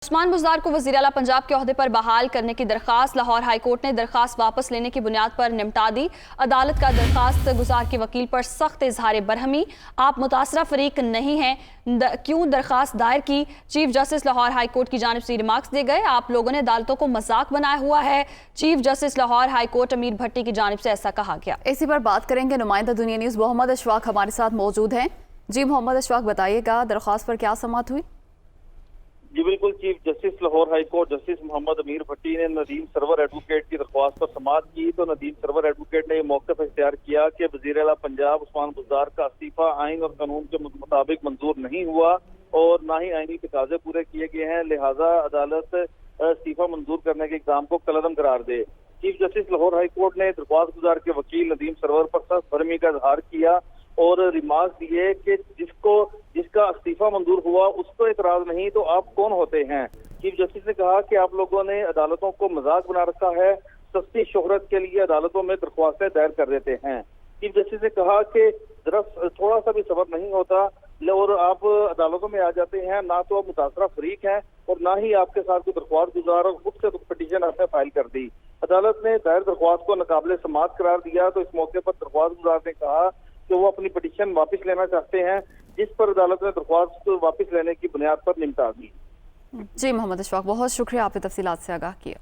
उस्मान बुज़दार को वज़ीर आला पंजाब के ओहदे पर बहाल करने की दरखास्त लाहौर हाई कोर्ट ने दरखास्त वापस लेने की बुनियाद पर निपटा दी। अदालत का दरखास्त गुजार के वकील पर सख्त इजहार बरहमी, आप मुतासरा फरीक नहीं हैं, क्यों दरखास्त दायर की। Chief justice Lahore high court की जानिब से रिमार्क्स दिए गए, आप लोगों ने अदालतों को मजाक बनाया हुआ है। Chief justice Lahore high court अमीर भट्टी की जानिब से ऐसा कहा गया। इसी पर बात करेंगे, नुमाइंदा दुनिया न्यूज़ मोहम्मद अशफाक हमारे साथ मौजूद हैं। जी मोहम्मद अशफाक, बताइएगा दरख्वास्त पर क्या समाअत हुई। जी बिल्कुल, chief justice Lahore high court justice Mohammad Amir Bhatti ने नदीम सरवर एडवोकेट की दरख्वास्त पर समाअत की। तो नदीम सरवर एडवोकेट ने यह मौक़िफ़ इख्तियार किया कि वज़ीर आला पंजाब उस्मान बुज़दार का इस्तीफ़ा आइन और कानून के मुताबिक मंजूर नहीं हुआ और ना ही आइनी तकाज़े पूरे किए गए हैं, लिहाजा अदालत इस्तीफ़ा मंजूर करने के इक़दाम को कलअदम करार दे। Chief justice Lahore high court ने दरख्वास्त गुजार के वकील नदीम सरवर पर सख्त बरहमी का इजहार किया और रिमार्क दिए कि जिसका इस्तीफा मंजूर हुआ उसको एतराज नहीं तो आप कौन होते हैं। चीफ जस्टिस ने कहा कि आप लोगों ने अदालतों को मजाक बना रखा है, सस्ती शोहरत के लिए अदालतों में दरख्वास्तें दायर कर देते हैं। चीफ जस्टिस ने कहा कि जरा थोड़ा सा भी सब्र नहीं होता और आप अदालतों में आ जाते हैं, ना तो आप मुतासरा फरीक हैं और ना ही आपके साथ कोई दरख्वास्त गुजार और खुद से पिटीशन आपने फाइल कर दी। अदालत ने दायर दरख्वास्त को नाकाबिले समाअत करार दिया। तो इस मौके पर दरख्वास्त गुजार ने कहा कि वो अपनी पिटीशन वापस लेना चाहते हैं, जिस पर अदालत ने दरख्वास्त वापस लेने की बुनियाद पर निपटा दी। जी मोहम्मद अशफाक, बहुत शुक्रिया, आपने तफसीलात से आगाह किया।